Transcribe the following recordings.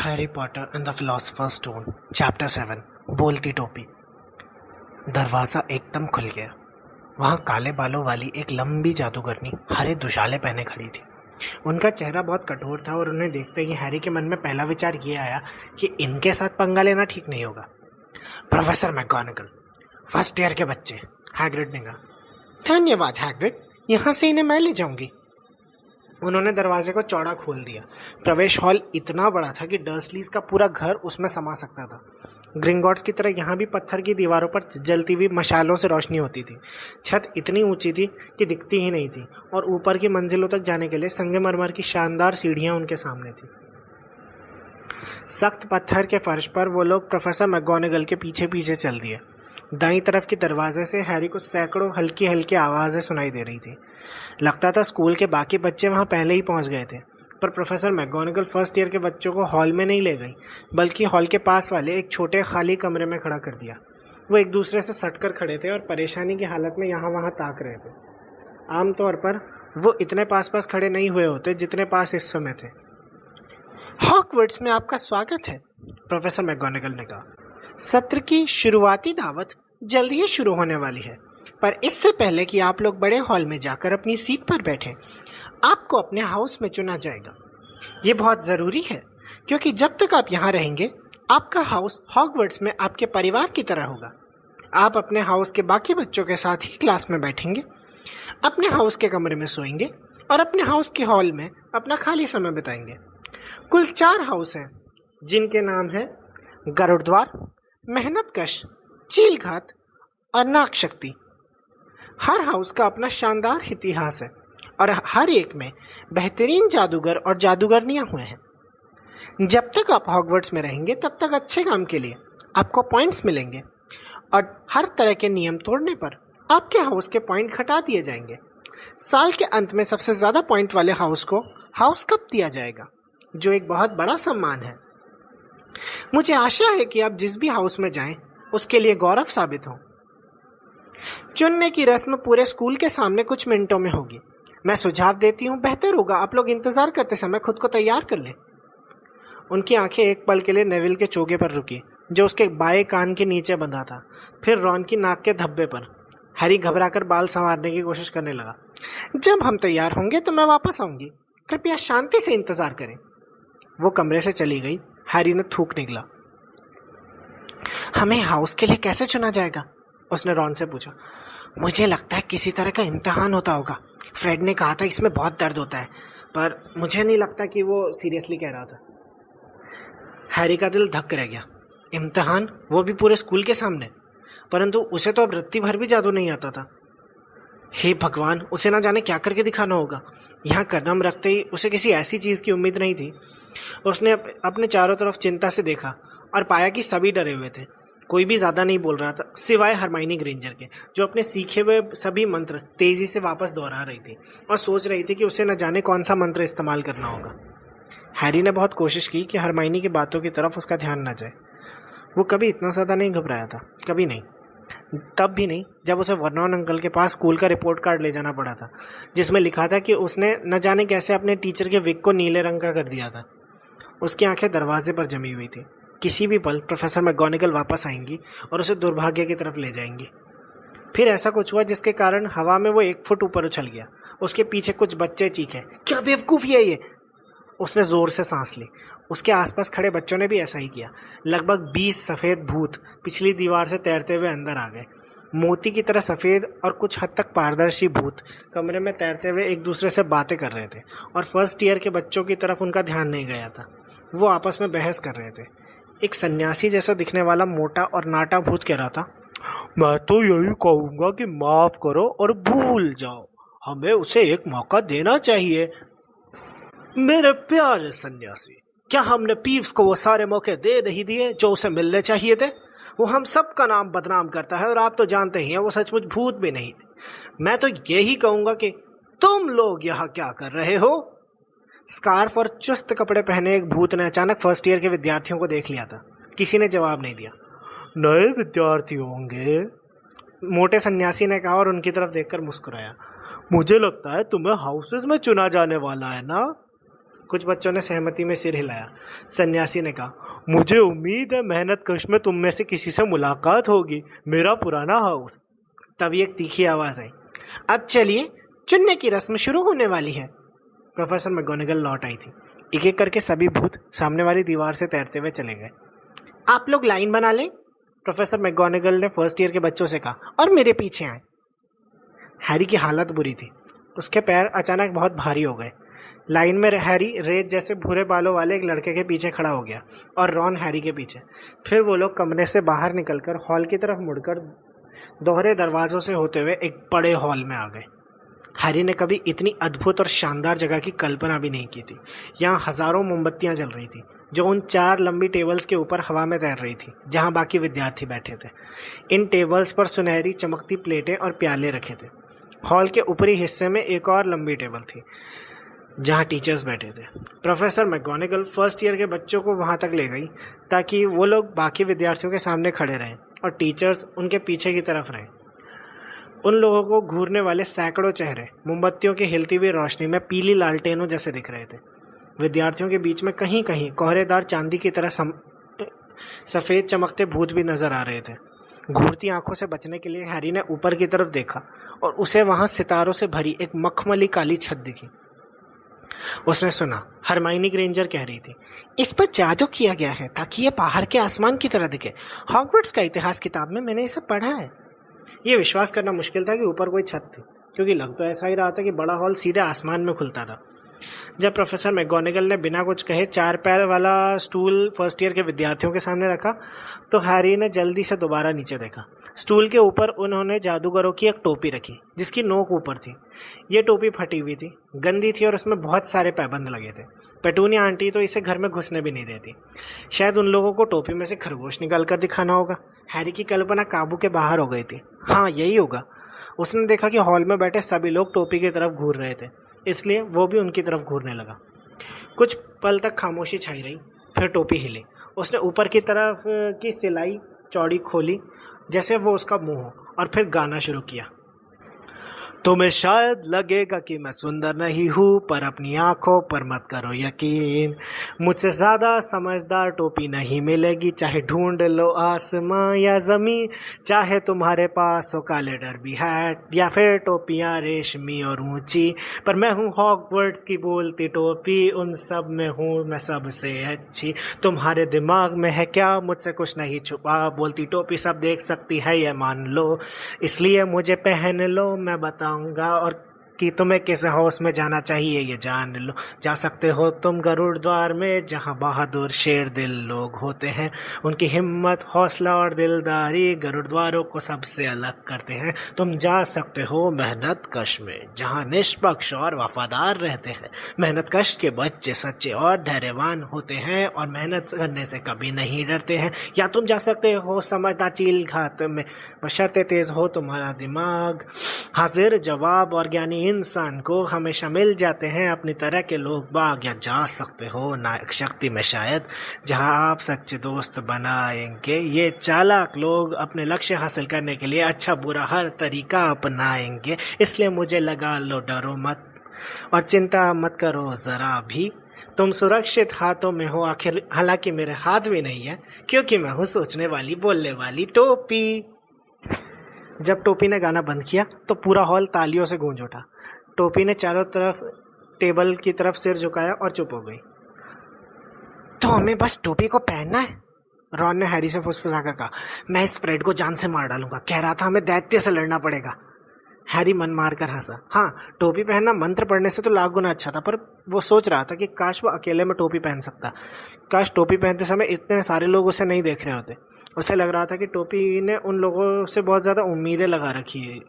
Harry Potter and the philosopher's stone chapter 7 बोलती टोपी। दरवाज़ा एकदम खुल गया। वहाँ काले बालों वाली एक लंबी जादूगरनी हरे दुशाले पहने खड़ी थी। उनका चेहरा बहुत कठोर था और उन्हें देखते ही हैरी के मन में पहला विचार ये आया कि इनके साथ पंगा लेना ठीक नहीं होगा। प्रोफेसर मैगोनागल, फर्स्ट ईयर के बच्चे, हैग्रिड ने कहा। धन्यवाद हैग्रिड, यहाँ से इन्हें मैं ले जाऊंगी। उन्होंने दरवाजे को चौड़ा खोल दिया। प्रवेश हॉल इतना बड़ा था कि डर्सलीज का पूरा घर उसमें समा सकता था। ग्रिंगॉट्स की तरह यहाँ भी पत्थर की दीवारों पर जलती हुई मशालों से रोशनी होती थी। छत इतनी ऊंची थी कि दिखती ही नहीं थी और ऊपर की मंजिलों तक जाने के लिए संगमरमर की शानदार सीढ़ियाँ उनके सामने थी। सख्त पत्थर के फर्श पर वो लोग प्रोफेसर मैगोनागल के पीछे पीछे चल दिए। दाईं तरफ के दरवाजे से हैरी को सैकड़ों हल्की हल्की आवाज़ें सुनाई दे रही थी। लगता था स्कूल के बाकी बच्चे वहाँ पहले ही पहुँच गए थे, पर प्रोफेसर मैगोनागल फर्स्ट ईयर के बच्चों को हॉल में नहीं ले गई, बल्कि हॉल के पास वाले एक छोटे खाली कमरे में खड़ा कर दिया। वो एक दूसरे से सटकर खड़े थे और परेशानी की हालत में यहाँ वहाँ ताक रहे थे। आमतौर पर वो इतने पास पास खड़े नहीं हुए होते जितने पास इस समय थे। हॉगवर्ट्स में आपका स्वागत है, प्रोफेसर मैगोनागल ने कहा। सत्र की शुरुआती दावत जल्द ही शुरू होने वाली है, पर इससे पहले कि आप लोग बड़े हॉल में जाकर अपनी सीट पर बैठें, आपको अपने हाउस में चुना जाएगा। ये बहुत ज़रूरी है, क्योंकि जब तक आप यहाँ रहेंगे, आपका हाउस हॉगवर्ट्स में आपके परिवार की तरह होगा। आप अपने हाउस के बाकी बच्चों के साथ ही क्लास में बैठेंगे, अपने हाउस के कमरे में सोएंगे और अपने हाउस के हॉल में अपना खाली समय बिताएंगे। कुल 4 हाउस हैं, जिनके नाम हैं गरुड़द्वार, मेहनतकश, चीलघात और नागशक्ति। हर हाउस का अपना शानदार इतिहास है और हर एक में बेहतरीन जादूगर और जादूगरनियां हुए हैं। जब तक आप हॉगवर्ट्स में रहेंगे, तब तक अच्छे काम के लिए आपको पॉइंट्स मिलेंगे और हर तरह के नियम तोड़ने पर आपके हाउस के पॉइंट घटा दिए जाएंगे। साल के अंत में सबसे ज़्यादा पॉइंट वाले हाउस को हाउस कप दिया जाएगा, जो एक बहुत बड़ा सम्मान है। मुझे आशा है कि आप जिस भी हाउस में जाएं, उसके लिए गौरव साबित हो। चुनने की रस्म पूरे स्कूल के सामने कुछ मिनटों में होगी। मैं सुझाव देती हूँ, बेहतर होगा आप लोग इंतजार करते समय खुद को तैयार कर लें। उनकी आंखें एक पल के लिए नेविल के चोगे पर रुकी, जो उसके बाएं कान के नीचे बंधा था, फिर रॉन की नाक के धब्बे पर। हैरी घबराकर बाल संवारने की कोशिश करने लगा। जब हम तैयार होंगे तो मैं वापस आऊंगी, कृपया शांति से इंतजार करें। वो कमरे से चली गई। हैरी ने थूक निकला। हमें हाउस के लिए कैसे चुना जाएगा? उसने रॉन से पूछा। मुझे लगता है किसी तरह का इम्तिहान होता होगा। फ्रेड ने कहा था इसमें बहुत दर्द होता है, पर मुझे नहीं लगता कि वो सीरियसली कह रहा था। हैरी का दिल धक रह गया। इम्तिहान, वो भी पूरे स्कूल के सामने? परंतु उसे तो अब रत्ती भर भी जादू नहीं आता था। हे भगवान, उसे ना जाने क्या करके दिखाना होगा। यहाँ कदम रखते ही उसे किसी ऐसी चीज़ की उम्मीद नहीं थी। उसने अपने चारों तरफ चिंता से देखा और पाया कि सभी डरे हुए थे। कोई भी ज़्यादा नहीं बोल रहा था, सिवाय हरमाइनी ग्रेंजर के, जो अपने सीखे हुए सभी मंत्र तेज़ी से वापस दोहरा रही थी और सोच रही थी कि उसे न जाने कौन सा मंत्र इस्तेमाल करना होगा। हैरी ने बहुत कोशिश की कि हरमाइनी की बातों की तरफ उसका ध्यान न जाए। वो कभी इतना ज़्यादा नहीं घबराया था, कभी नहीं। तब भी नहीं जब उसे वर्नॉन अंकल के पास स्कूल का रिपोर्ट कार्ड ले जाना पड़ा था, जिसमें लिखा था कि उसने न जाने कैसे अपने टीचर के विग को नीले रंग का कर दिया था। उसकी आंखें दरवाजे पर जमी हुई थी। किसी भी पल प्रोफेसर मैगोनागल वापस आएंगी और उसे दुर्भाग्य की तरफ ले जाएंगी। फिर ऐसा कुछ हुआ जिसके कारण हवा में वो 1 फुट ऊपर उछल गया। उसके पीछे कुछ बच्चे चीखे, क्या बेवकूफ़ी है ये! उसने जोर से सांस ली। उसके आसपास खड़े बच्चों ने भी ऐसा ही किया। लगभग 20 सफ़ेद भूत पिछली दीवार से तैरते हुए अंदर आ गए। मोती की तरह सफ़ेद और कुछ हद तक पारदर्शी भूत कमरे में तैरते हुए एक दूसरे से बातें कर रहे थे और फर्स्ट ईयर के बच्चों की तरफ उनका ध्यान नहीं गया था। वो आपस में बहस कर रहे थे। एक सन्यासी जैसा दिखने वाला मोटा और नाटा भूत कह रहा था, मैं तो यही कहूँगा कि माफ़ करो और भूल जाओ, हमें उसे एक मौका देना चाहिए। मेरे प्यारे सन्यासी, क्या हमने पीव्स को वो सारे मौके दे नहीं दिए जो उसे मिलने चाहिए थे? वो हम सब का नाम बदनाम करता है और आप तो जानते ही हैं वो सचमुच भूत भी नहीं थे। मैं तो यही कहूँगा कि तुम लोग यहाँ क्या कर रहे हो? स्कार्फ और चुस्त कपड़े पहने एक भूत ने अचानक फर्स्ट ईयर के विद्यार्थियों को देख लिया था। किसी ने जवाब नहीं दिया। नए विद्यार्थी होंगे, मोटे सन्यासी ने कहा और उनकी तरफ देखकर मुस्कुराया। मुझे लगता है तुम्हें हाउसेस में चुना जाने वाला है ना? कुछ बच्चों ने सहमति में सिर हिलाया। सन्यासी ने कहा, मुझे उम्मीद है मेहनत कश में तुम में से किसी से मुलाकात होगी, मेरा पुराना हाउस। तभी एक तीखी आवाज आई, अब चलिए, चुनने की रस्म शुरू होने वाली है। प्रोफेसर मैगोनागल लौट आई थी। एक एक करके सभी भूत सामने वाली दीवार से तैरते हुए चले गए। आप लोग लाइन बना लें, प्रोफेसर मैगोनागल ने फर्स्ट ईयर के बच्चों से कहा, और मेरे पीछे आए। हैरी की हालत बुरी थी। उसके पैर अचानक बहुत भारी हो गए। लाइन में हैरी रेत जैसे भूरे बालों वाले एक लड़के के पीछे खड़ा हो गया और रॉन हैरी के पीछे। फिर वो लोग कमरे से बाहर निकलकर हॉल की तरफ मुड़कर दोहरे दरवाजों से होते हुए एक बड़े हॉल में आ गए। हैरी ने कभी इतनी अद्भुत और शानदार जगह की कल्पना भी नहीं की थी। यहाँ हजारों मोमबत्तियां जल रही थी जो उन 4 लंबी टेबल्स के ऊपर हवा में तैर रही थी जहाँ बाकी विद्यार्थी बैठे थे। इन टेबल्स पर सुनहरी चमकती प्लेटें और प्याले रखे थे। हॉल के ऊपरी हिस्से में एक और लंबी टेबल थी जहाँ टीचर्स बैठे थे। प्रोफेसर मैगोनागल फर्स्ट ईयर के बच्चों को वहाँ तक ले गई ताकि वो लोग बाकी विद्यार्थियों के सामने खड़े रहें और टीचर्स उनके पीछे की तरफ रहें। उन लोगों को घूरने वाले सैकड़ों चेहरे मोमबत्तियों की हिलती हुई रोशनी में पीली लालटेनों जैसे दिख रहे थे। विद्यार्थियों के बीच में कहीं कहीं कोहरेदार चांदी की तरह सफ़ेद चमकते भूत भी नजर आ रहे थे। घूरती आंखों से बचने के लिए हैरी ने ऊपर की तरफ देखा और उसे वहां सितारों से भरी एक मखमली काली छत दिखी। उसने सुना हरमाइनी ग्रेंजर कह रही थी, इस पर जादू किया गया है ताकि ये बाहर के आसमान की तरह दिखे। हॉगवर्ट्स का इतिहास किताब में मैंने इसे पढ़ा है। ये विश्वास करना मुश्किल था कि ऊपर कोई छत थी, क्योंकि लग तो ऐसा ही रहा था कि बड़ा हॉल सीधे आसमान में खुलता था। जब प्रोफेसर मैगोनागल ने बिना कुछ कहे 4 पैर वाला स्टूल फर्स्ट ईयर के विद्यार्थियों के सामने रखा तो हैरी ने जल्दी से दोबारा नीचे देखा। स्टूल के ऊपर उन्होंने जादूगरों की एक टोपी रखी जिसकी नोक ऊपर थी। ये टोपी फटी हुई थी, गंदी थी और उसमें बहुत सारे पैबंद लगे थे। पेटूनिया आंटी तो इसे घर में घुसने भी नहीं देती। शायद उन लोगों को टोपी में से खरगोश निकाल कर दिखाना होगा। हैरी की कल्पना काबू के बाहर हो गई थी। हाँ, यही होगा। उसने देखा कि हॉल में बैठे सभी लोग टोपी की तरफ घूर रहे थे, इसलिए वो भी उनकी तरफ घूरने लगा। कुछ पल तक खामोशी छाई रही, फिर टोपी हिली। उसने ऊपर की तरफ की सिलाई चौड़ी खोली जैसे वो उसका मुंह हो और फिर गाना शुरू किया। तुम्हें शायद लगेगा कि मैं सुंदर नहीं हूँ, पर अपनी आंखों पर मत करो यकीन। मुझसे ज़्यादा समझदार टोपी नहीं मिलेगी, चाहे ढूंढ लो आसमां या ज़मीन। चाहे तुम्हारे पास हो काले डर्बी हैट या फिर टोपियाँ रेशमी और ऊंची, पर मैं हूँ हॉगवर्ट्स की बोलती टोपी। उन सब में हूँ मैं सबसे अच्छी। तुम्हारे दिमाग में है क्या मुझसे कुछ नहीं छुपा, बोलती टोपी सब देख सकती है ये मान लो। इसलिए मुझे पहन लो, मैं बताऊंगा और कि तुम्हें किस हाउस में जाना चाहिए ये जान लो। जा सकते हो तुम गरुड़ द्वार में, जहाँ बहादुर शेर दिल लोग होते हैं। उनकी हिम्मत, हौसला और दिलदारी गरुड़ द्वारों को सबसे अलग करते हैं। तुम जा सकते हो मेहनत कश में, जहाँ निष्पक्ष और वफादार रहते हैं। मेहनत कश के बच्चे सच्चे और धैर्यवान होते हैं और मेहनत करने से कभी नहीं डरते हैं। या तुम जा सकते हो समझदार चील घात में, बशर्ते तेज हो तुम्हारा दिमाग। हाजिर जवाब और ज्ञानी इंसान को हमेशा मिल जाते हैं अपनी तरह के लोग बाग। या जा सकते हो नायक शक्ति में शायद, जहां आप सच्चे दोस्त बनाएंगे। ये चालाक लोग अपने लक्ष्य हासिल करने के लिए अच्छा बुरा हर तरीका अपनाएंगे। इसलिए मुझे लगा लो, डरो मत और चिंता मत करो जरा भी। तुम सुरक्षित हाथों में हो, आखिर हालांकि मेरे हाथ भी नहीं है, क्योंकि मैं हूँ सोचने वाली बोलने वाली टोपी। जब टोपी ने गाना बंद किया तो पूरा हॉल तालियों से गूंज उठा। टोपी ने चारों तरफ टेबल की तरफ सिर झुकाया और चुप हो गई। तो हमें बस टोपी को पहनना है, रॉन ने हैरी से फुसफुसाकर कहा। मैं इस फ्रेड को जान से मार डालूंगा। कह रहा था हमें दैत्य से लड़ना पड़ेगा। हैरी मन मार कर हंसा। हाँ, टोपी पहनना मंत्र पढ़ने से तो लाख गुना अच्छा था, पर वो सोच रहा था कि काश वो अकेले में टोपी पहन सकता। काश टोपी पहनते समय इतने सारे लोग उसे नहीं देख रहे होते। उसे लग रहा था कि टोपी ने उन लोगों से बहुत ज़्यादा उम्मीदें लगा रखी है।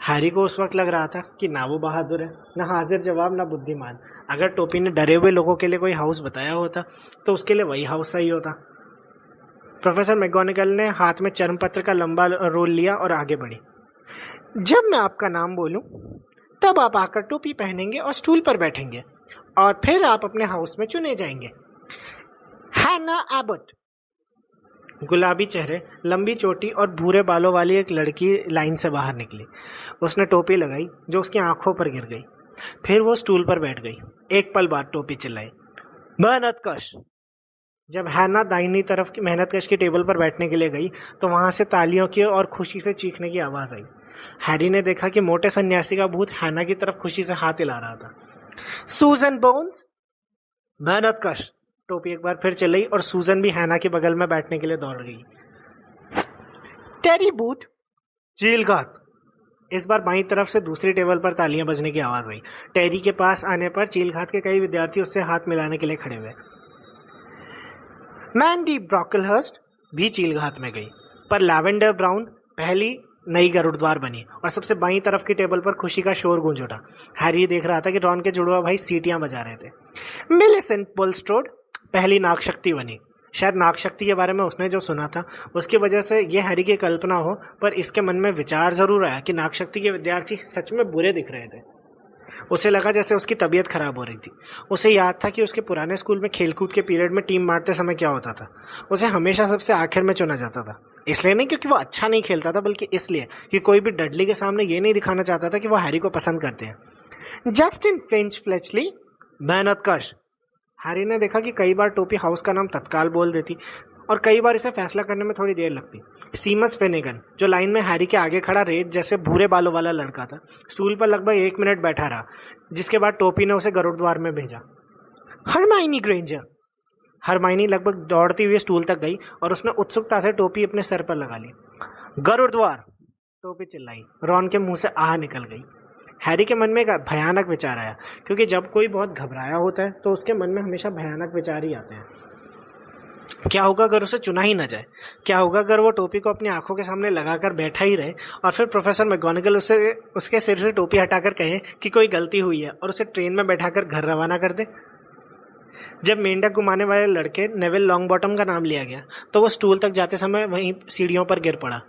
हैरी को उस वक्त लग रहा था कि ना वो बहादुर है, ना हाजिर जवाब, ना बुद्धिमान। अगर टोपी ने डरे हुए लोगों के लिए कोई हाउस बताया होता तो उसके लिए वही हाउस सही होता। प्रोफेसर मैगोनागल ने हाथ में चर्मपत्र का लंबा रोल लिया और आगे बढ़ी। जब मैं आपका नाम बोलूं तब आप आकर टोपी पहनेंगे और स्टूल पर बैठेंगे और फिर आप अपने हाउस में चुने जाएंगे। हैना एबट। गुलाबी चेहरे, लंबी चोटी और भूरे बालों वाली एक लड़की लाइन से बाहर निकली। उसने टोपी लगाई जो उसकी आंखों पर गिर गई। फिर वो स्टूल पर बैठ गई। एक पल बाद टोपी चिल्लाई, मेहनत कश। जब हैना दाहिनी तरफ की मेहनत कश की टेबल पर बैठने के लिए गई तो वहां से तालियों की और खुशी से चीखने की आवाज आई। हैरी ने देखा कि मोटे सन्यासी का भूत हैना की तरफ खुशी से हाथ हिला रहा था। सूजन बोन्स, मेहनत कश। टोपी एक बार फिर चिल्लाई और सूजन भी हैना के बगल में बैठने के लिए दौड़ गई। टेरी बूट, चीलघात। इस बार बाईं तरफ से दूसरी टेबल पर तालियां बजने की आवाज आई। टेरी के पास आने पर चीलघात के कई विद्यार्थी उससे हाथ मिलाने के लिए खड़े हुए। मैंडी ब्रॉकलहर्स्ट भी चीलघात में गई, पर लैवेंडर ब्राउन पहली नई गरुड़द्वार बनी और सबसे बाईं तरफ की टेबल पर खुशी का शोर गूंज उठा। हैरी देख रहा था कि रॉन के जुड़वा भाई सीटियां बजा रहे थे। मिलिसेंट बुलस्ट्रोड पहली नागशक्ति बनी। शायद नागशक्ति के बारे में उसने जो सुना था उसकी वजह से यह हैरी की कल्पना हो, पर इसके मन में विचार जरूर आया कि नागशक्ति के विद्यार्थी सच में बुरे दिख रहे थे। उसे लगा जैसे उसकी तबीयत खराब हो रही थी। उसे याद था कि उसके पुराने स्कूल में खेलकूद के पीरियड में टीम मारते समय क्या होता था। उसे हमेशा सबसे आखिर में चुना जाता था, इसलिए नहीं क्योंकि वो अच्छा नहीं खेलता था, बल्कि इसलिए कि कोई भी डडली के सामने ये नहीं दिखाना चाहता था कि वो हैरी को पसंद करते हैं। जस्टिन फिंच फ्लेचली, मेहनत कश। हैरी ने देखा कि कई बार टोपी हाउस का नाम तत्काल बोल देती और कई बार इसे फैसला करने में थोड़ी देर लगती। सीमस फिनेगन, जो लाइन में हैरी के आगे खड़ा रेत जैसे भूरे बालों वाला लड़का था, स्टूल पर लगभग 1 मिनट बैठा रहा, जिसके बाद टोपी ने उसे गरुड़द्वार में भेजा। Hermione Granger. हरमाइनी लगभग दौड़ती हुई स्टूल तक गई और उसने उत्सुकता से टोपी अपने सर पर लगा ली। गरुड़द्वार, टोपी चिल्लाई। रॉन के मुंह से आह निकल गई। हैरी के मन में एक भयानक विचार आया, क्योंकि जब कोई बहुत घबराया होता है तो उसके मन में हमेशा भयानक विचार ही आते हैं। क्या होगा अगर उसे चुना ही न जाए? क्या होगा अगर वो टोपी को अपनी आंखों के सामने लगाकर बैठा ही रहे और फिर प्रोफेसर मैगोनागल उसके सिर से टोपी हटाकर कहे कि कोई गलती हुई है और उसे ट्रेन में बैठाकर घर रवाना कर दे? जब मेंढक घुमाने वाले लड़के नेविल लॉन्गबॉटम का नाम लिया गया तो वो स्टूल तक जाते समय वहीं सीढ़ियों पर गिर पड़ा।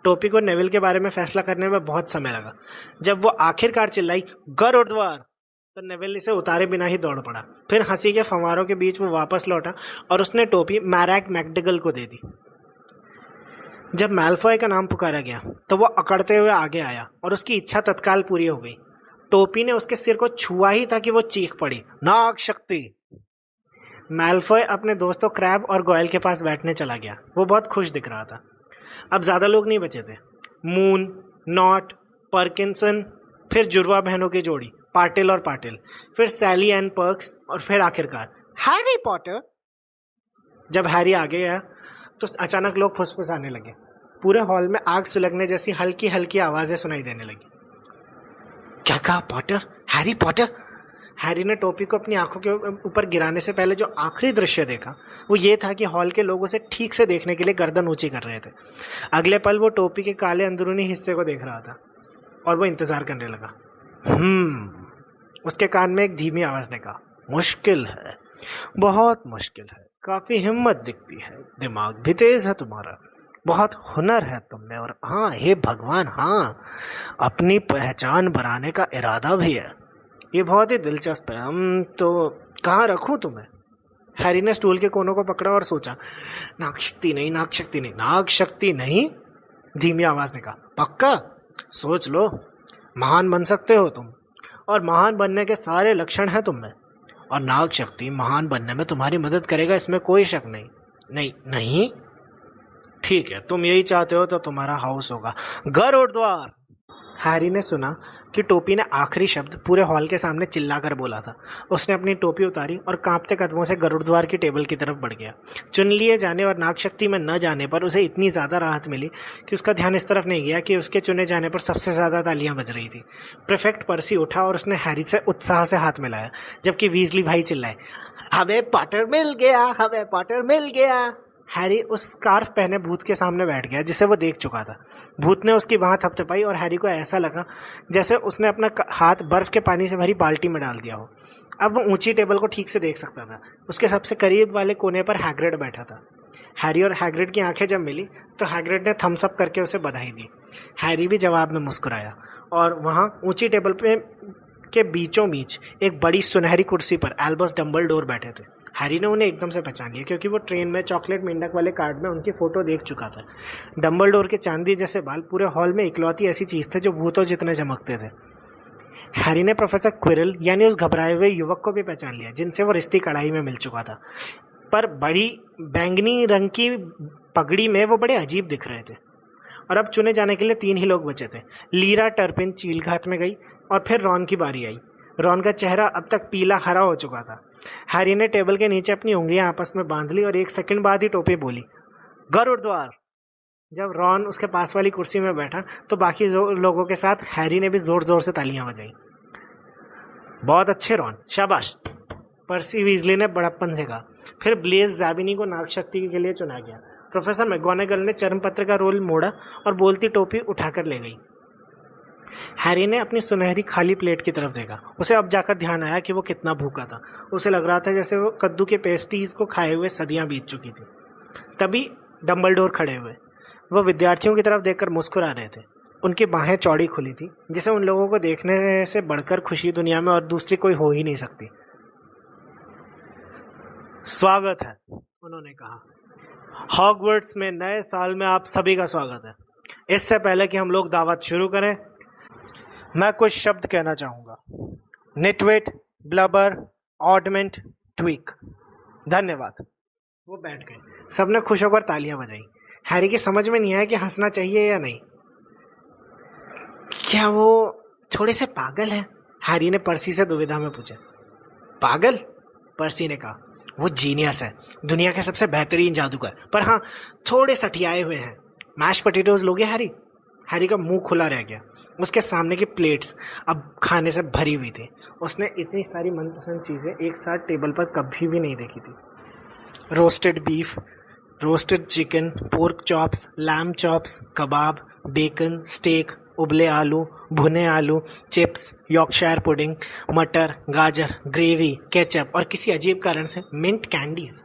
टोपी को नेविल के बारे में फैसला करने में बहुत समय लगा। जब वो आखिरकार चिल्लाई, गरुड़द्वार, तो नेविल इसे उतारे बिना ही दौड़ पड़ा। फिर हंसी के फंवारों के बीच वो वापस लौटा और उसने टोपी मैरैक मैकडिगल को दे दी। जब मैल्फॉय का नाम पुकारा गया तो वो अकड़ते हुए आगे आया और उसकी इच्छा तत्काल पूरी हो गई। टोपी ने उसके सिर को छुआ ही था कि वो चीख पड़ी, नाग शक्ति। मैल्फॉय अपने दोस्तों क्रैब और गोयल के पास बैठने चला गया। वो बहुत खुश दिख रहा था। अब ज्यादा लोग नहीं बचे थे। मून, नॉट, पर्किंसन, फिर जुड़वा बहनों की जोड़ी पाटिल और पाटिल, फिर सैली एंड पर्क्स और फिर आखिरकार हैरी पॉटर। जब हैरी आगे गया तो अचानक लोग फुसफुसाने लगे। पूरे हॉल में आग सुलगने जैसी हल्की हल्की आवाजें सुनाई देने लगी। क्या कहा? पॉटर? Harry Potter? हैरी ने टोपी को अपनी आंखों के ऊपर गिराने से पहले जो आखिरी दृश्य देखा वो ये था कि हॉल के लोग उसे ठीक से देखने के लिए गर्दन ऊंची कर रहे थे। अगले पल वो टोपी के काले अंदरूनी हिस्से को देख रहा था और वो इंतजार करने लगा। उसके कान में एक धीमी आवाज ने कहा, मुश्किल है, बहुत मुश्किल है, काफी हिम्मत दिखती है, दिमाग भी तेज है तुम्हारा, बहुत हुनर है तुम में, और हाँ हे भगवान, हाँ अपनी पहचान बनाने का इरादा भी है। ये बहुत ही दिलचस्प है। हम तो कहाँ रखूं तुम्हें? हैरी ने स्टूल के कोनों को पकड़ा और सोचा, नागशक्ति नहीं, नागशक्ति नहीं, नागशक्ति नहीं, धीमी आवाज ने कहा। पक्का? सोच लो, महान बन सकते हो तुम, और महान बनने के सारे लक्षण हैं तुम में, और नागशक्ति महान बनने में तुम्हारी मदद करेगा, इसमें कोई शक नहीं। नहीं नहीं, ठीक है, तुम यही चाहते हो तो तुम्हारा हाउस होगा गरुड़द्वार। हैरी ने सुना कि टोपी ने आखिरी शब्द पूरे हॉल के सामने चिल्लाकर बोला था। उसने अपनी टोपी उतारी और कांपते कदमों से गरुड़द्वार की टेबल की तरफ बढ़ गया। चुन लिए जाने और नागशक्ति में न जाने पर उसे इतनी ज़्यादा राहत मिली कि उसका ध्यान इस तरफ नहीं गया कि उसके चुने जाने पर सबसे ज़्यादा तालियां बज रही थी। प्रीफेक्ट पर्सी उठा और उसने हैरी से उत्साह से हाथ मिलाया, जबकि वीजली भाई चिल्लाए, हमें पॉटर मिल गया, हमें पॉटर मिल गया। हैरी उस स्कार्फ पहने भूत के सामने बैठ गया जिसे वो देख चुका था। भूत ने उसकी बांह थपथपाई और हैरी को ऐसा लगा जैसे उसने अपना हाथ बर्फ के पानी से भरी बाल्टी में डाल दिया हो। अब वो ऊंची टेबल को ठीक से देख सकता था। उसके सबसे करीब वाले कोने पर हैग्रिड बैठा था। हैरी और हैग्रिड की आंखें जब मिली तो हैग्रिड ने थम्स अप करके उसे बधाई दी। हैरी भी जवाब में मुस्कुराया और वहाँ ऊंची टेबल पे के बीचों बीच एक बड़ी सुनहरी कुर्सी पर एल्बस डम्बलडोर बैठे थे। हैरी ने उन्हें एकदम से पहचान लिया क्योंकि वो ट्रेन में चॉकलेट मेंढक वाले कार्ड में उनकी फोटो देख चुका था। डम्बलडोर के चांदी जैसे बाल पूरे हॉल में इकलौती ऐसी चीज थे जो भूतों जितने चमकते थे। हैरी ने प्रोफेसर क्विरल यानी उस घबराए हुए युवक को भी पहचान लिया जिनसे वो रिश्ती कढ़ाई में मिल चुका था, पर बड़ी बैंगनी रंग की पगड़ी में वो बड़े अजीब दिख रहे थे। और अब चुने जाने के लिए 3 ही लोग बचे थे। लीरा टर्पिन चीलघाट में गई और फिर रॉन की बारी आई। रॉन का चेहरा अब तक पीला हरा हो चुका था। हैरी ने टेबल के नीचे अपनी उंगलियां आपस में बांध ली और 1 सेकंड बाद ही टोपी बोली, गरुड़द्वार। जब रॉन उसके पास वाली कुर्सी में बैठा तो बाकी लोगों के साथ हैरी ने भी जोर जोर से तालियां बजाई। बहुत अच्छे रॉन, शाबाश, पर्सी वीजली ने बड़प्पन से कहा। फिर ब्लेज ज़ैबिनी को नागशक्ति के लिए चुना गया। प्रोफेसर मैगोनागल ने चर्मपत्र का रोल मोड़ा और बोलती टोपी उठाकर ले गई। हैरी ने अपनी सुनहरी खाली प्लेट की तरफ देखा। उसे अब जाकर ध्यान आया कि वो कितना भूखा था। उसे लग रहा था जैसे वो कद्दू के पेस्ट्रीज को खाए हुए सदियां बीत चुकी थी। तभी डम्बलडोर खड़े हुए। वो विद्यार्थियों की तरफ देखकर मुस्कुरा रहे थे। उनकी बाहें चौड़ी खुली थी, जिसे उन लोगों को देखने से बढ़कर खुशी दुनिया में और दूसरी कोई हो ही नहीं सकती। स्वागत है, उन्होंने कहा। हॉगवर्ट्स में नए साल में आप सभी का स्वागत है। इससे पहले कि हम लोग दावत शुरू करें, मैं कुछ शब्द कहना चाहूंगा। निटविट, ब्लबर, ऑडमेंट, ट्वीक। धन्यवाद। वो बैठ गए। सबने खुश होकर तालियां बजाई। हैरी की समझ में नहीं आया कि हंसना चाहिए या नहीं। क्या वो थोड़े से पागल है? हैरी ने पर्सी से दुविधा में पूछा। पागल? पर्सी ने कहा। वो जीनियस है, दुनिया के सबसे बेहतरीन जादूगर, पर हाँ थोड़े सठियाए हुए हैं। मैश पोटैटोज लोगे हैरी? हैरी का मुंह खुला रह गया। उसके सामने की प्लेट्स अब खाने से भरी हुई थी। उसने इतनी सारी मनपसंद चीज़ें एक साथ टेबल पर कभी भी नहीं देखी थी। Roasted beef, roasted chicken, pork chops, lamb chops, कबाब, बेकन, स्टेक, उबले आलू, भुने आलू, चिप्स, यॉर्कशायर पुडिंग, मटर, गाजर, ग्रेवी, केचप और किसी अजीब कारण से मिंट कैंडीज।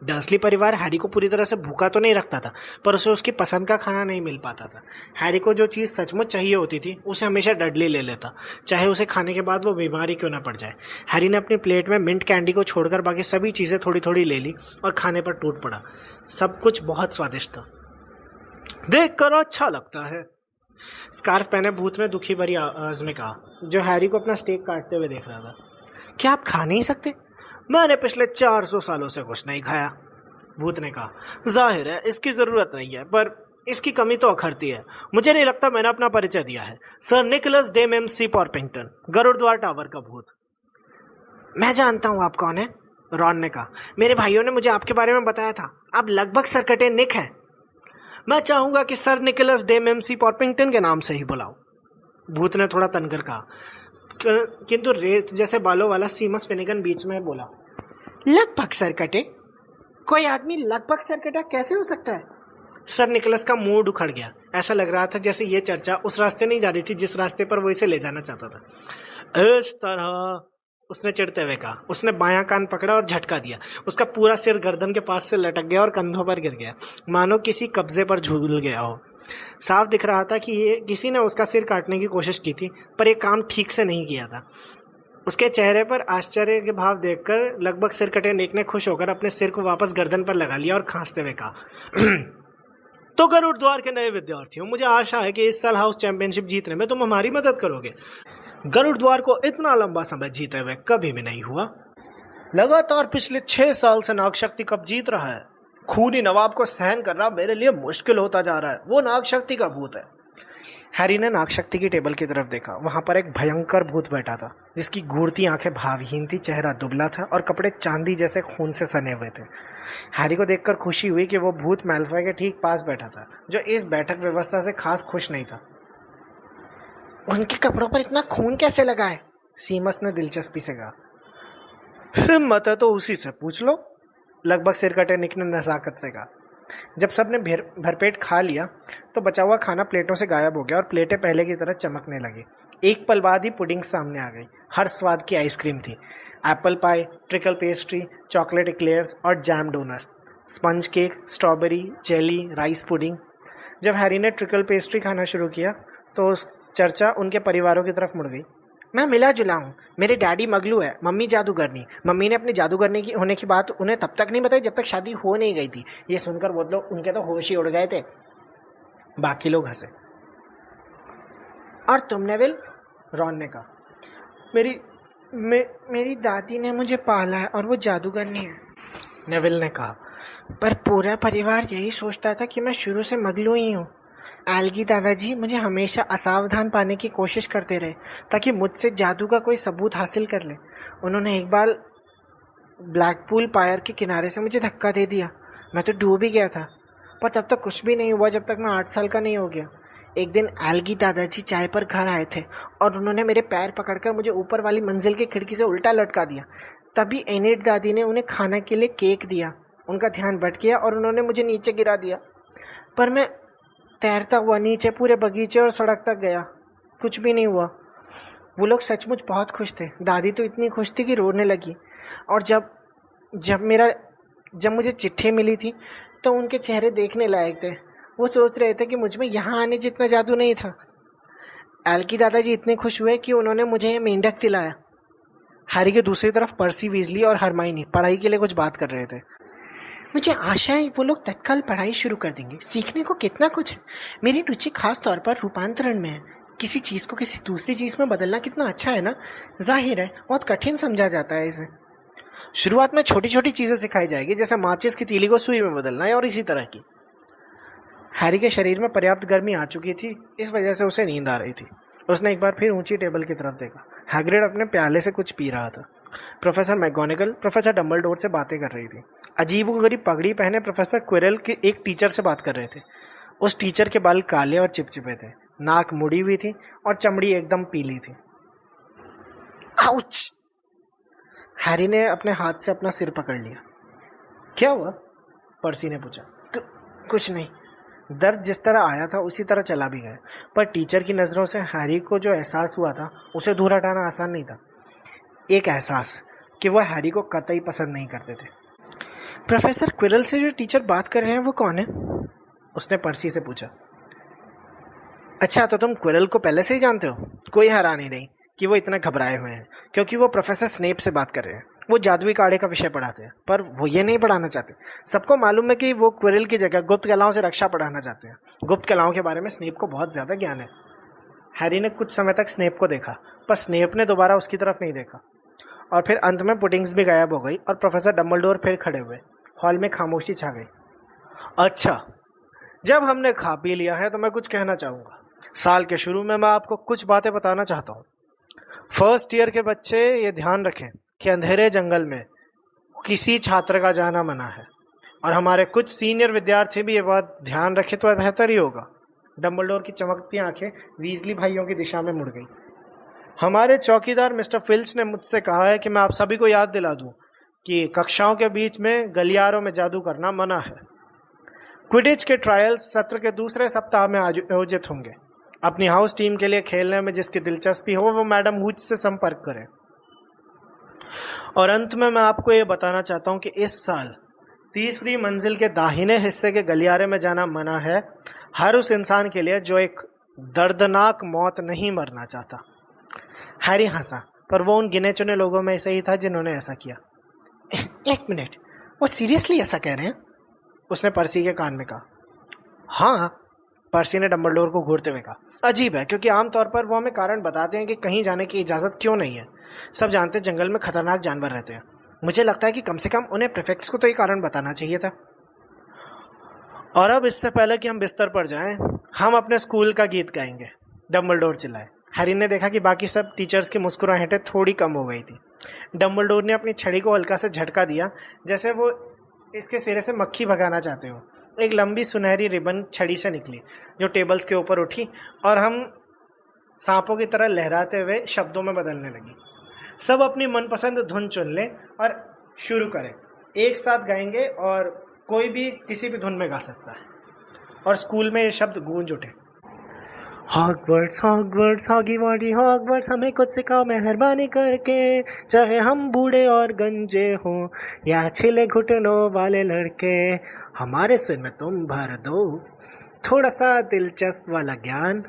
डर्सली परिवार हैरी को पूरी तरह से भूखा तो नहीं रखता था, पर उसे उसकी पसंद का खाना नहीं मिल पाता था। हैरी को जो चीज़ सचमुच चाहिए होती थी उसे हमेशा डडली ले लेता, चाहे उसे खाने के बाद वो बीमारी क्यों ना पड़ जाए। हैरी ने अपनी प्लेट में मिंट कैंडी को छोड़कर बाकी सभी चीज़ें थोड़ी थोड़ी ले ली और खाने पर टूट पड़ा। सब कुछ बहुत स्वादिष्ट था। देख कर अच्छा लगता है, स्कार्फ पहने भूत ने दुखी भरी आवाज में कहा, जो हैरी को अपना स्टेक काटते हुए देख रहा था। क्या आप खा नहीं सकते? मैंने पिछले 400 सालों से कुछ नहीं खाया, भूत ने कहा। जाहिर है इसकी जरूरत नहीं है, पर इसकी कमी तो अखरती है। मुझे नहीं लगता मैंने अपना परिचय दिया है। सर निकोलस डेमेम्सी पॉर्पिंगटन, गरुड़द्वार टावर का भूत। मैं जानता हूँ आप कौन है, रॉन ने कहा। मेरे भाइयों ने मुझे आपके बारे में बताया था। आप लगभग सरकटे निक हैं। मैं चाहूंगा कि सर निकोलस डेमेम्सी पॉर्पिंगटन के नाम से ही बुलाओ, भूत ने थोड़ा तनकर कहा। किंतु रेत जैसे बालों वाला सीमस फिनिगन बीच में बोला, लगभग सरकटे? कोई आदमी लगभग सरकटा कैसे हो सकता है? सर निकोलस का मुंह उखड़ गया। ऐसा लग रहा था जैसे ये चर्चा उस रास्ते नहीं जा रही थी जिस रास्ते पर वो इसे ले जाना चाहता था। इस तरह, उसने चिढ़ते हुए कहा। उसने बायां कान पकड़ा और झटका दिया। उसका पूरा सिर गर्दन के पास से लटक गया और कंधों पर गिर गया, मानो किसी कब्जे पर झूल गया हो। साफ दिख रहा था कि ये किसी ने उसका सिर काटने की कोशिश की थी, पर यह काम ठीक से नहीं किया था। उसके चेहरे पर आश्चर्य के भाव देखकर लगभग सिर कटे नेक ने खुश होकर अपने सिर को वापस गर्दन पर लगा लिया और खांसते हुए कहा, तो गरुड़द्वार के नए विद्यार्थियों, मुझे आशा है कि इस साल हाउस चैंपियनशिप जीतने में तुम हमारी मदद करोगे। गरुड़द्वार को इतना लंबा समय जीते हुए कभी भी नहीं हुआ। लगातार पिछले 6 साल से नागशक्ति कप जीत रहा है। खूनी नवाब को सहन करना मेरे लिए मुश्किल होता जा रहा है। वो नागशक्ति का भूत है। हैरी ने नागशक्ति की टेबल की तरफ देखा। वहां पर एक भयंकर भूत बैठा था, जिसकी घूरती आंखें भावहीन थी, चेहरा दुबला था और कपड़े चांदी जैसे खून से सने हुए थे। हैरी को देखकर खुशी हुई कि वो भूत मैल्फॉय के ठीक पास बैठा था, जो इस बैठक व्यवस्था से खास खुश नहीं था। उनके कपड़ों पर इतना खून कैसे लगा है? सीमस ने दिलचस्पी से कहा। हिम्मत है तो उसी से पूछ लो, लगभग सिर कटे निक ने नजाकत से कहा। जब सबने भरपेट खा लिया तो बचा हुआ खाना प्लेटों से गायब हो गया और प्लेटें पहले की तरह चमकने लगी। एक पल बाद ही पुडिंग सामने आ गई। हर स्वाद की आइसक्रीम थी, apple pie, treacle pastry, chocolate eclairs और jam donuts, sponge cake, strawberry, jelly, rice pudding. जब हैरी ने ट्रिकल पेस्ट्री खाना शुरू किया तो उस चर्चा उनके परिवारों की तरफ मुड़ गई। मैं मिला जुला हूँ, मेरे डैडी मगलू है, मम्मी जादूगरनी। मम्मी ने अपनी जादूगरनी की होने की बात उन्हें तब तक नहीं बताई जब तक शादी हो नहीं गई थी। ये सुनकर वो लोग, उनके तो होश ही उड़ गए थे। बाकी लोग हंसे। और तुम नेविल, रॉन ने कहा। मेरी दादी ने मुझे पाला है और वो जादूगर नहीं है, नेविल ने कहा। पर पूरा परिवार यही सोचता था कि मैं शुरू से मगलू ही हूँ। एल्गी दादाजी मुझे हमेशा असावधान पाने की कोशिश करते रहे ताकि मुझसे जादू का कोई सबूत हासिल कर ले। उन्होंने एक बार ब्लैकपूल पायर के किनारे से मुझे धक्का दे दिया। मैं तो डूब ही गया था, पर तब तक कुछ भी नहीं हुआ जब तक मैं 8 साल का नहीं हो गया। एक दिन एल्गी दादाजी चाय पर घर आए थे और उन्होंने मेरे पैर पकड़कर मुझे ऊपर वाली मंजिल की खिड़की से उल्टा लटका दिया। तभी एनिट दादी ने उन्हें खाने के लिए केक दिया। उनका ध्यान भटक गया और उन्होंने मुझे नीचे गिरा दिया। पर मैं तैरता हुआ नीचे पूरे बगीचे और सड़क तक गया, कुछ भी नहीं हुआ। वो लोग सचमुच बहुत खुश थे। दादी तो इतनी खुश थी कि रोने लगी। और जब मुझे चिट्ठी मिली थी तो उनके चेहरे देखने लायक थे। वो सोच रहे थे कि मुझ में यहाँ आने जितना जादू नहीं था। एल्गी दादाजी इतने खुश हुए कि उन्होंने मुझे ये मेंढक दिलाया। हैरी के दूसरी तरफ पर्सी वीजली और हरमाइनी पढ़ाई के लिए कुछ बात कर रहे थे। मुझे आशा है वो लोग तत्काल पढ़ाई शुरू कर देंगे। सीखने को कितना कुछ है। मेरी रुचि खास तौर पर रूपांतरण में है। किसी चीज़ को किसी दूसरी चीज़ में बदलना कितना अच्छा है ना। जाहिर है बहुत कठिन समझा जाता है इसे। शुरुआत में छोटी छोटी चीज़ें सिखाई जाएगी, जैसे माचिस की तीली को सुई में बदलना है और इसी तरह की। हैरी के शरीर में पर्याप्त गर्मी आ चुकी थी, इस वजह से उसे नींद आ रही थी। उसने एक बार फिर ऊंची टेबल की तरफ देखा। हैग्रिड अपने प्याले से कुछ पी रहा था। प्रोफेसर मैगोनिगल प्रोफेसर डम्बलडोर से बातें कर रही थी। अजीबोगरीब पगड़ी पहने प्रोफेसर क्विरल के एक टीचर से बात कर रहे थे। उस टीचर के बाल काले और चिपचिपे थे, नाक मुड़ी हुई थी और चमड़ी एकदम पीली थी। आउच! हैरी ने अपने हाथ से अपना सिर पकड़ लिया। क्या हुआ? पर्सी ने पूछा। कुछ नहीं। दर्द जिस तरह आया था उसी तरह चला भी गया, पर टीचर की नज़रों से हैरी को जो एहसास हुआ था उसे दूर हटाना आसान नहीं था। एक एहसास कि वह हैरी को कतई पसंद नहीं करते थे। प्रोफेसर क्विरल से जो टीचर बात कर रहे हैं वो कौन है? उसने पर्सी से पूछा। अच्छा, तो तुम क्विरल को पहले से ही जानते हो? कोई हैरानी नहीं कि वो इतने घबराए हुए हैं, क्योंकि वो प्रोफेसर स्नेप से बात कर रहे हैं। वो जादुई काढ़े का विषय पढ़ाते हैं, पर वो ये नहीं पढ़ाना चाहते। सबको मालूम है कि वो क्विरल की जगह गुप्त कलाओं से रक्षा पढ़ाना चाहते हैं। गुप्त कलाओं के बारे में स्नेप को बहुत ज़्यादा ज्ञान है। हैरी ने कुछ समय तक स्नेप को देखा, पर स्नेप ने दोबारा उसकी तरफ नहीं देखा। और फिर अंत में पुडिंग्स भी गायब हो गई और प्रोफेसर डम्बलडोर फिर खड़े हुए। हॉल में खामोशी छा गई। अच्छा, जब हमने खा पी लिया है तो मैं कुछ कहना चाहूँगा। साल के शुरू में मैं आपको कुछ बातें बताना चाहता हूँ। फर्स्ट ईयर के बच्चे ये ध्यान रखें कि अंधेरे जंगल में किसी छात्र का जाना मना है, और हमारे कुछ सीनियर विद्यार्थी भी ये बात ध्यान रखें तो बेहतर ही होगा। डम्बलडोर की चमकती आंखें वीजली भाइयों की दिशा में मुड़ गई। हमारे चौकीदार मिस्टर फिल्च ने मुझसे कहा है कि मैं आप सभी को याद दिला दूं कि कक्षाओं के बीच में गलियारों में जादू करना मना है। क्विडिच के ट्रायल्स सत्र के दूसरे सप्ताह में आयोजित होंगे। अपनी हाउस टीम के लिए खेलने में जिसकी दिलचस्पी हो वो मैडम हुच से संपर्क करें। और अंत में मैं आपको ये बताना चाहता हूँ कि इस साल तीसरी मंजिल के दाहिने हिस्से के गलियारे में जाना मना है, हर उस इंसान के लिए जो एक दर्दनाक मौत नहीं मरना चाहता। हैरी हंसा, पर वो उन गिने चुने लोगों में से ही था जिन्होंने ऐसा किया। एक मिनट, वो सीरियसली ऐसा कह रहे हैं? उसने पर्सी के कान में कहा। हाँ, पर्सी ने डम्बलडोर को घूरते हुए कहा। अजीब है, क्योंकि आमतौर पर वो हमें कारण बताते हैं कि कहीं जाने की इजाज़त क्यों नहीं है। सब जानते हैं जंगल में खतरनाक जानवर रहते हैं। मुझे लगता है कि कम से कम उन्हें प्रीफेक्ट्स को तो ये कारण बताना चाहिए था। और अब इससे पहले कि हम बिस्तर पर जाएं, हम अपने स्कूल का गीत गाएंगे, डम्बलडोर चिल्लाए। हैरी ने देखा कि बाकी सब टीचर्स की मुस्कुराहटें थोड़ी कम हो गई थी। डम्बलडोर ने अपनी छड़ी को हल्का से झटका दिया, जैसे वो इसके सिरे से मक्खी भगाना चाहते हो। एक लंबी सुनहरी रिबन छड़ी से निकली, जो टेबल्स के ऊपर उठी और हम सांपों की तरह लहराते हुए शब्दों में बदलने लगी। सब अपनी मनपसंद धुन चुन लें और शुरू करें। एक साथ गाएंगे और कोई भी किसी भी धुन में गा सकता है। और स्कूल में ये शब्द गूंज उठे। हॉगवर्ट्स हॉगवर्ट्स हॉगी वॉगी हॉगवर्ट्स, हमें कुछ सिखाओ मेहरबानी करके, चाहे हम बूढ़े और गंजे हों या छिले घुटनों वाले लड़के, हमारे सिर में तुम भर दो थोड़ा सा दिलचस्प वाला ज्ञान,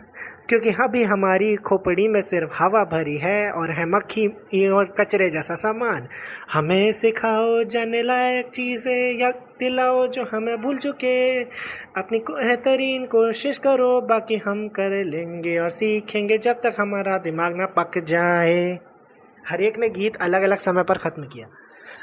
क्योंकि अभी हमारी खोपड़ी में सिर्फ हवा भरी है और है मक्खी और कचरे जैसा सामान। हमें सिखाओ जाने लायक चीज़ें, याद दिलाओ जो हमें भूल चुके, अपनी बेहतरीन कोशिश करो, बाकी हम कर लेंगे और सीखेंगे जब तक हमारा दिमाग ना पक जाए। हर एक ने गीत अलग अलग समय पर खत्म किया।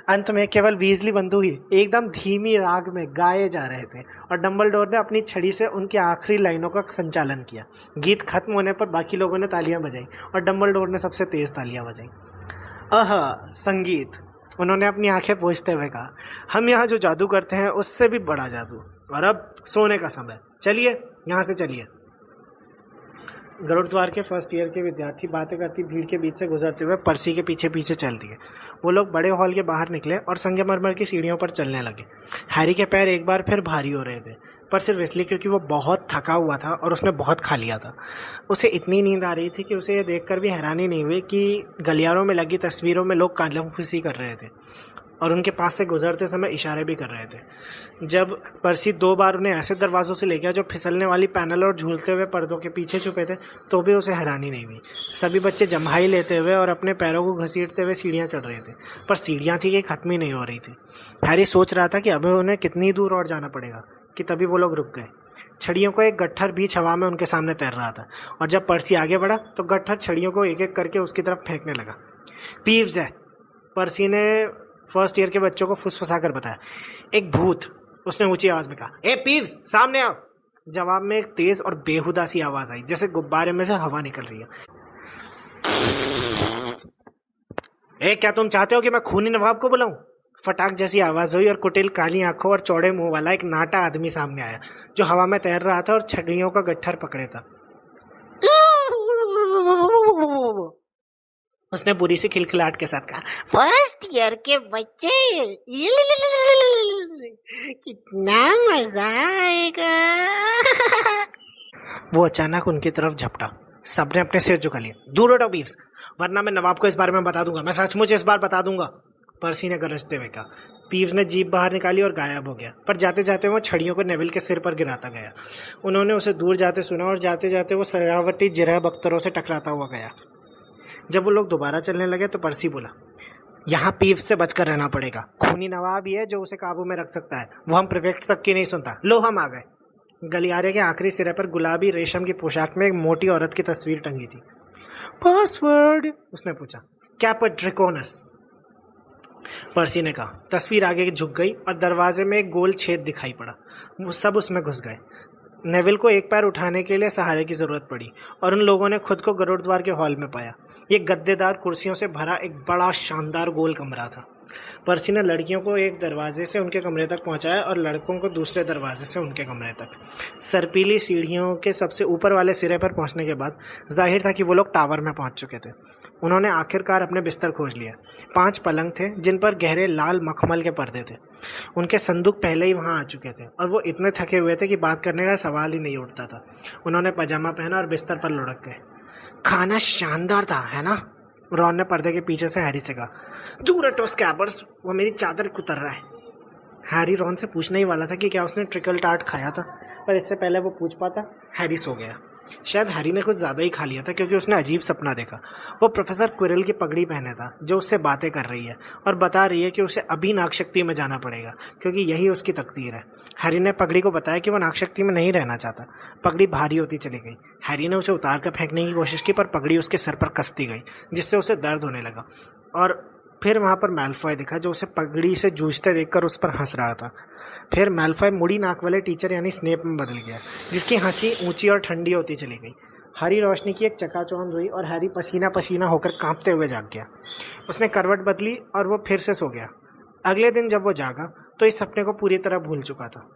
अंत में केवल वीजली बंधु ही एकदम धीमी राग में गाए जा रहे थे और डंबलडोर ने अपनी छड़ी से उनकी आखिरी लाइनों का संचालन किया। गीत खत्म होने पर बाकी लोगों ने तालियां बजाई और डंबलडोर ने सबसे तेज तालियां बजाई। संगीत, उन्होंने अपनी आंखें पोंछते हुए कहा। हम यहाँ जो जादू करते हैं उससे भी बड़ा जादू। और अब सोने का समय, चलिए यहाँ से चलिए। गरुड़ द्वार के फर्स्ट ईयर के विद्यार्थी बातें करती भीड़ के बीच से गुजरते हुए पर्सी के पीछे पीछे चल दिए। वो लोग बड़े हॉल के बाहर निकले और संगमरमर की सीढ़ियों पर चलने लगे। हैरी के पैर एक बार फिर भारी हो रहे थे, पर सिर्फ इसलिए क्योंकि वो बहुत थका हुआ था और उसने बहुत खा लिया था। उसे इतनी नींद आ रही थी कि उसे यह देखकर भी हैरानी नहीं हुई कि गलियारों में लगी तस्वीरों में लोग कानाफूसी कर रहे थे और उनके पास से गुजरते समय इशारे भी कर रहे थे। जब पर्सी 2 बार उन्हें ऐसे दरवाज़ों से ले गया जो फिसलने वाली पैनल और झूलते हुए पर्दों के पीछे छुपे थे, तो भी उसे हैरानी नहीं हुई। सभी बच्चे जम्हाई लेते हुए और अपने पैरों को घसीटते हुए सीढ़ियाँ चढ़ रहे थे, पर सीढ़ियाँ थी कि खत्म ही नहीं हो रही थी। हैरी सोच रहा था कि अभी उन्हें कितनी दूर और जाना पड़ेगा कि तभी वो लोग रुक गए। छड़ियों को एक गट्ठर बीच हवा में उनके सामने तैर रहा था और जब पर्सी आगे बढ़ा तो गट्ठर छड़ियों को एक एक करके उसकी तरफ फेंकने लगा। पीव्स है, पर्सी ने फर्स्ट ईयर के बच्चों को फुसफुसाकर बताया। एक भूत, उसने ऊंची आवाज में कहा। ए पीव्स, सामने आओ। जवाब में एक तेज और बेहुदा सी आवाज आई, जैसे गुब्बारे में से हवा निकल रही है। ए, क्या तुम चाहते हो कि मैं खूनी नवाब को बुलाऊं? फटाक जैसी आवाज हुई और कुटिल काली आंखों और चौड़े मुंह वाला एक नाटा आदमी सामने आया जो हवा में तैर रहा था और छड़ियों का गट्ठर पकड़े था। उसने बुरी सी खिलखिलाहट के साथ कहा, फर्स्ट ईयर के बच्चे, कितना मजा आएगा। वो अचानक उनकी तरफ झपटा। सबने अपने सिर झुका लिए। दूर हटो पीव्स, वरना मैं नवाब को इस बारे में बता दूंगा। मैं सचमुच इस बार बता दूंगा, पर्सी ने गरजते हुए कहा। पीव्स ने जीभ बाहर निकाली और गायब हो गया, पर जाते जाते वो छड़ियों को नेविल के सिर पर गिराता गया। उन्होंने उसे दूर जाते सुना और जाते जाते वो सजावटी जिरह बख्तरों से टकराता हुआ गया। जब वो लोग दोबारा चलने लगे तो पर्सी बोला, यहाँ पीव्स से बचकर रहना पड़ेगा। खूनी नवाब ही है जो उसे काबू में रख सकता है। वो हम प्रिफेक्ट तक की नहीं सुनता। लो, हम आ गए। गलियारे के आखिरी सिरे पर गुलाबी रेशम की पोशाक में एक मोटी औरत की तस्वीर टंगी थी। पासवर्ड, उसने पूछा। कैपेट ड्रैकोनस, पर्सी ने कहा। तस्वीर आगे झुक गई और दरवाजे में एक गोल छेद दिखाई पड़ा। वो सब उसमें घुस गए। नेविल को एक पैर उठाने के लिए सहारे की जरूरत पड़ी और उन लोगों ने खुद को गरुड़ द्वार के हॉल में पाया। ये गद्देदार कुर्सियों से भरा एक बड़ा शानदार गोल कमरा था। पर्सी ने लड़कियों को एक दरवाजे से उनके कमरे तक पहुंचाया और लड़कों को दूसरे दरवाजे से उनके कमरे तक। सर्पीली सीढ़ियों के सबसे ऊपर वाले सिरे पर पहुंचने के बाद जाहिर था कि वो लोग टावर में पहुंच चुके थे। उन्होंने आखिरकार अपने बिस्तर खोज लिया। 5 पलंग थे जिन पर गहरे लाल मखमल के पर्दे थे। उनके संदूक पहले ही वहां आ चुके थे और वो इतने थके हुए थे कि बात करने का सवाल ही नहीं उठता था। उन्होंने पजामा पहना और बिस्तर पर लुढ़क गए। खाना शानदार था, है ना? रॉन ने पर्दे के पीछे से हैरी से कहा। दूर हटो स्कैबर्स, वो मेरी चादर कुतर रहा है। हैरी रॉन से पूछने ही वाला था कि क्या उसने ट्रिकल टार्ट खाया था, पर इससे पहले वो पूछ पाता हैरी सो गया। शायद हैरी ने कुछ ज़्यादा ही खा लिया था क्योंकि उसने अजीब सपना देखा। वो प्रोफेसर क्विरल की पगड़ी पहने था जो उससे बातें कर रही है और बता रही है कि उसे अभी नागशक्ति में जाना पड़ेगा क्योंकि यही उसकी तकदीर है। हैरी ने पगड़ी को बताया कि वो नागशक्ति में नहीं रहना चाहता। पगड़ी भारी होती चली गई। हैरी ने उसे उतार कर फेंकने की कोशिश की पर पगड़ी उसके सर पर कसती गई जिससे उसे दर्द होने लगा। और फिर वहाँ पर मैल्फॉय दिखा जो उसे पगड़ी से जूझते देखकर उस पर हंस रहा था। फिर मैल्फॉय मुड़ी नाक वाले टीचर यानी स्नेप में बदल गया जिसकी हंसी ऊंची और ठंडी होती चली गई। हरी रोशनी की एक चकाचौंध हुई और हैरी पसीना पसीना होकर कांपते हुए जाग गया। उसने करवट बदली और वो फिर से सो गया। अगले दिन जब वो जागा तो इस सपने को पूरी तरह भूल चुका था।